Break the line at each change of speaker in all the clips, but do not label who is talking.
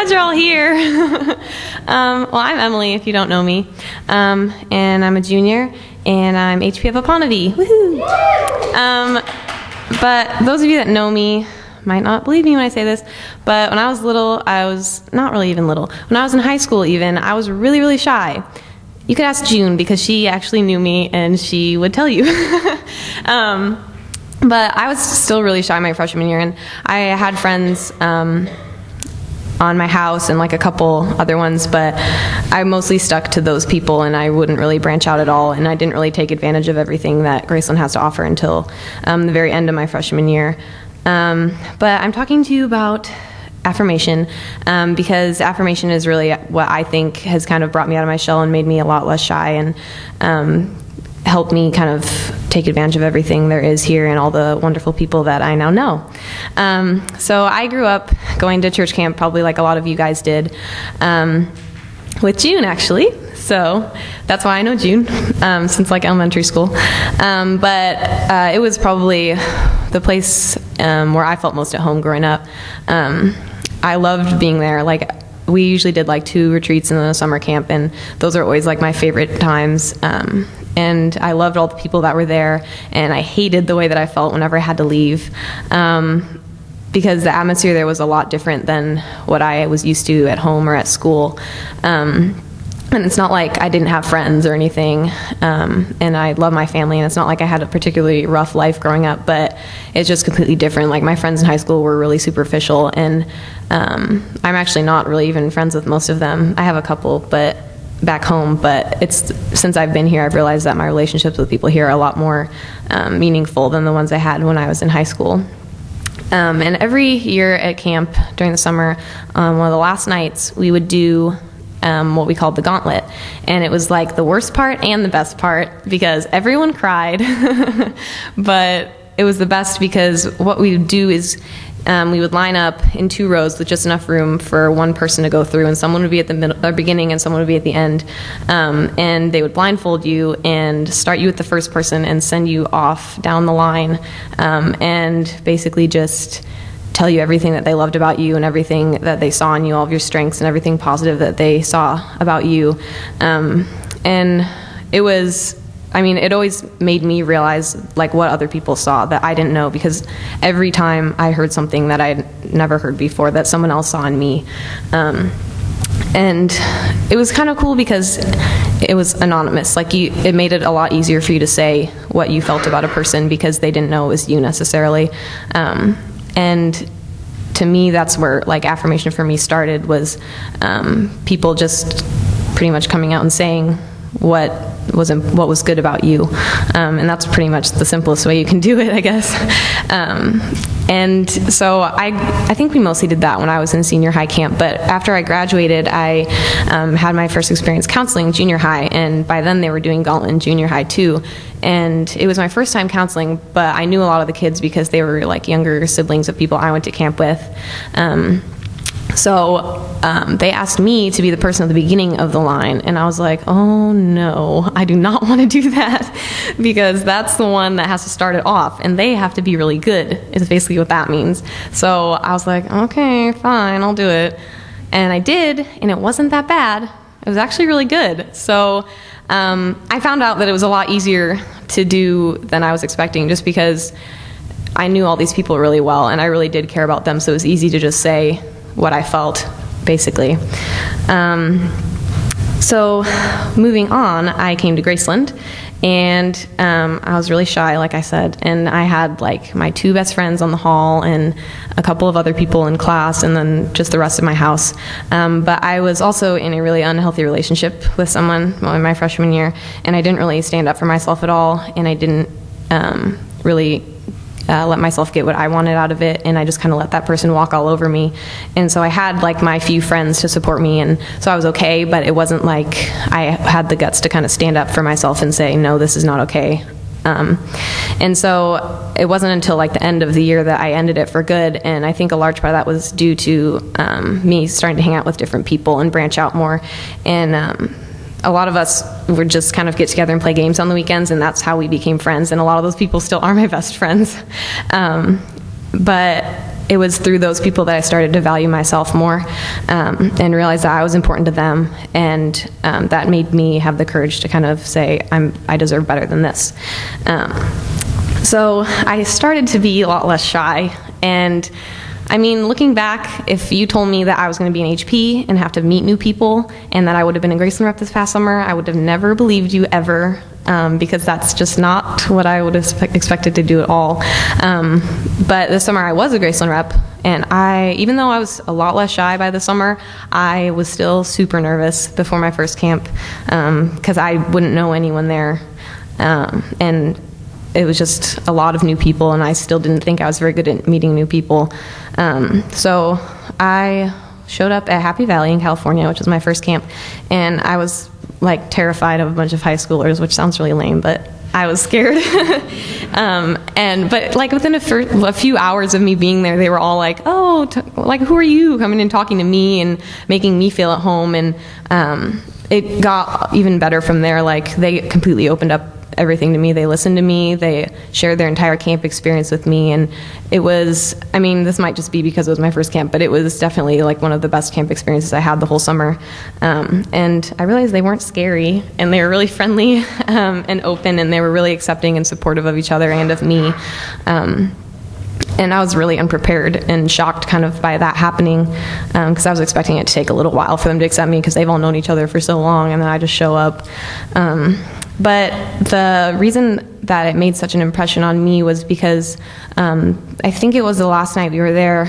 glad you're all here. Well, I'm Emily, if you don't know me, and I'm a junior, and I'm HPF Aponavy. Woohoo! But those of you that know me might not believe me when I say this, but when I was little, I was not really even little. When I was in high school even, I was really, really shy. You could ask June because she actually knew me and she would tell you. But I was still really shy my freshman year, and I had friends on my house and like a couple other ones, but I mostly stuck to those people and I wouldn't really branch out at all, and I didn't really take advantage of everything that Graceland has to offer until the very end of my freshman year. But I'm talking to you about Affirmation because Affirmation is really what I think has kind of brought me out of my shell and made me a lot less shy, and helped me kind of take advantage of everything there is here and all the wonderful people that I now know. So I grew up going to church camp probably like a lot of you guys did, with June actually. So that's why I know June, since like elementary school. But it was probably the place where I felt most at home growing up. I loved being there. Like, we usually did like 2 retreats in the summer camp, and those are always like my favorite times. And I loved all the people that were there, and I hated the way that I felt whenever I had to leave, because the atmosphere there was a lot different than what I was used to at home or at school. And it's not like I didn't have friends or anything, and I love my family, and it's not like I had a particularly rough life growing up, but it's just completely different. Like, my friends in high school were really superficial, and I'm actually not really even friends with most of them. I have a couple but back home, but it's since I've been here, I've realized that my relationships with people here are a lot more meaningful than the ones I had when I was in high school. And every year at camp during the summer, one of the last nights, we would do what we called the gauntlet, and it was like the worst part and the best part because everyone cried, but it was the best because what we would do is we would line up in 2 rows with just enough room for one person to go through, and someone would be at the beginning and someone would be at the end, and they would blindfold you and start you with the first person and send you off down the line, and basically just tell you everything that they loved about you and everything that they saw in you, all of your strengths and everything positive that they saw about you. And it was, I mean, it always made me realize like what other people saw that I didn't know, because every time I heard something that I'd never heard before that someone else saw in me. And it was kind of cool because it was anonymous. Like, it made it a lot easier for you to say what you felt about a person because they didn't know it was you necessarily. And to me, that's where like Affirmation for me started, was people just pretty much coming out and saying what was good about you, and that's pretty much the simplest way you can do it, I guess. And so I think we mostly did that when I was in senior high camp, but after I graduated, I had my first experience counseling junior high, and by then they were doing Gauntlet in junior high too. And it was my first time counseling, but I knew a lot of the kids because they were like younger siblings of people I went to camp with. So they asked me to be the person at the beginning of the line, and I was like, oh no, I do not want to do that, because that's the one that has to start it off, and they have to be really good, is basically what that means. So I was like, okay, fine, I'll do it. And I did, and it wasn't that bad. It was actually really good. So I found out that it was a lot easier to do than I was expecting, just because I knew all these people really well, and I really did care about them, so it was easy to just say what I felt, basically. So moving on, I came to Graceland, and I was really shy, like I said, and I had like my 2 best friends on the hall and a couple of other people in class, and then just the rest of my house. But I was also in a really unhealthy relationship with someone in my freshman year, and I didn't really stand up for myself at all, and I didn't really let myself get what I wanted out of it, and I just kind of let that person walk all over me. And so I had like my few friends to support me, and so I was okay, but it wasn't like I had the guts to kind of stand up for myself and say, no, this is not okay. And so it wasn't until like the end of the year that I ended it for good, and I think a large part of that was due to me starting to hang out with different people and branch out more. And a lot of us would just kind of get together and play games on the weekends, and that's how we became friends, and a lot of those people still are my best friends. But it was through those people that I started to value myself more, and realize that I was important to them, and that made me have the courage to kind of say, I deserve better than this. So I started to be a lot less shy, and I mean, looking back, if you told me that I was going to be an HP and have to meet new people, and that I would have been a Graceland rep this past summer, I would have never believed you ever, because that's just not what I would have expected to do at all. But this summer I was a Graceland rep, and even though I was a lot less shy by the summer, I was still super nervous before my first camp, because I wouldn't know anyone there, and it was just a lot of new people, and I still didn't think I was very good at meeting new people. So I showed up at Happy Valley in California, which was my first camp, and I was like terrified of a bunch of high schoolers, which sounds really lame, but I was scared. But like within a few hours of me being there, they were all like, "Oh, like who are you?" coming and talking to me and making me feel at home, and it got even better from there. Like they completely opened up everything to me. They listened to me. They shared their entire camp experience with me, and it was, I mean, this might just be because it was my first camp, but it was definitely like one of the best camp experiences I had the whole summer. And I realized they weren't scary, and they were really friendly and open, and they were really accepting and supportive of each other and of me. And I was really unprepared and shocked kind of by that happening, because I was expecting it to take a little while for them to accept me, because they've all known each other for so long, and then I just show up. But the reason that it made such an impression on me was because I think it was the last night we were there,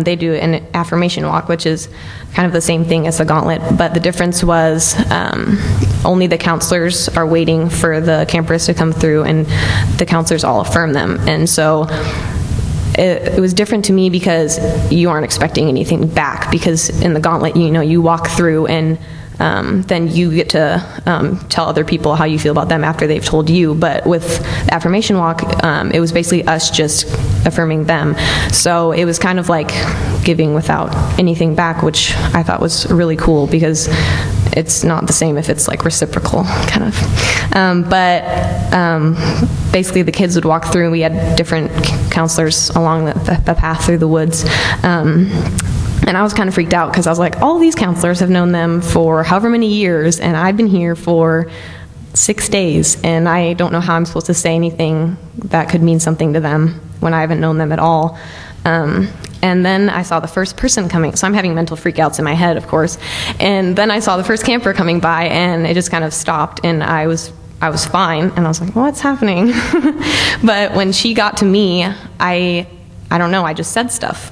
they do an affirmation walk, which is kind of the same thing as the gauntlet, but the difference was only the counselors are waiting for the campers to come through, and the counselors all affirm them. And so it was different to me because you aren't expecting anything back, because in the gauntlet, you walk through, and then you get to tell other people how you feel about them after they've told you. But with the affirmation walk, it was basically us just affirming them. So it was kind of like giving without anything back, which I thought was really cool, because it's not the same if it's like reciprocal, kind of. Basically the kids would walk through, and we had different counselors along the path through the woods. And I was kind of freaked out, because I was like, all these counselors have known them for however many years, and I've been here for 6 days, and I don't know how I'm supposed to say anything that could mean something to them when I haven't known them at all. And then I saw the first person coming, so I'm having mental freakouts in my head, of course. And then I saw the first camper coming by, and it just kind of stopped, and I was fine, and I was like, what's happening? But when she got to me, I don't know, I just said stuff.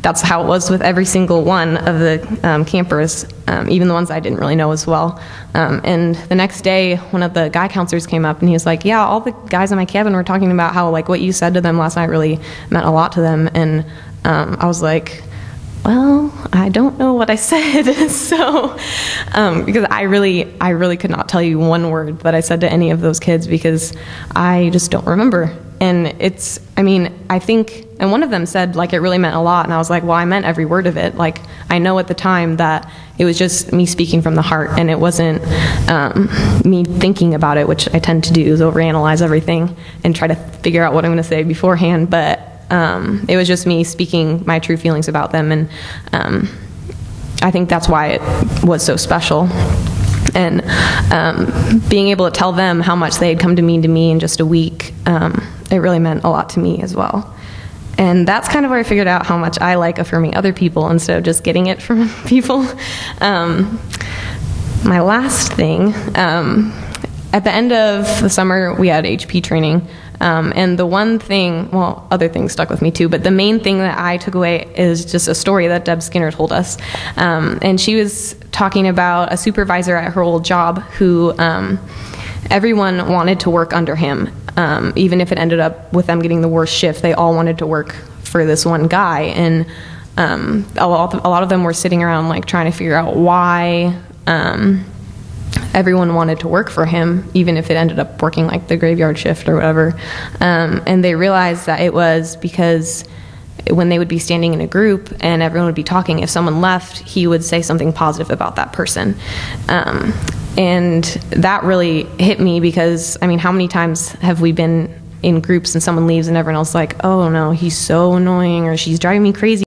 That's how it was with every single one of the campers, even the ones I didn't really know as well. And the next day, one of the guy counselors came up, and he was like, yeah, all the guys in my cabin were talking about how like what you said to them last night really meant a lot to them. And I was like, well, I don't know what I said. So, because I really could not tell you one word that I said to any of those kids, because I just don't remember. And I think, and one of them said, like, it really meant a lot. And I was like, well, I meant every word of it. Like, I know at the time that it was just me speaking from the heart, and it wasn't me thinking about it, which I tend to do, is overanalyze everything and try to figure out what I'm going to say beforehand. But it was just me speaking my true feelings about them. And I think that's why it was so special. And being able to tell them how much they had come to mean to me in just a week, it really meant a lot to me as well. And that's kind of where I figured out how much I like affirming other people instead of just getting it from people. My last thing, at the end of the summer, we had HP training. And the one thing, well, other things stuck with me too, but the main thing that I took away is just a story that Deb Skinner told us. And she was talking about a supervisor at her old job who everyone wanted to work under him. Even if it ended up with them getting the worst shift, they all wanted to work for this one guy. And a lot of them were sitting around like trying to figure out why everyone wanted to work for him, even if it ended up working like the graveyard shift or whatever. And they realized that it was because when they would be standing in a group and everyone would be talking, if someone left, he would say something positive about that person. And that really hit me, because, I mean, how many times have we been in groups and someone leaves and everyone else is like, oh no, he's so annoying or she's driving me crazy.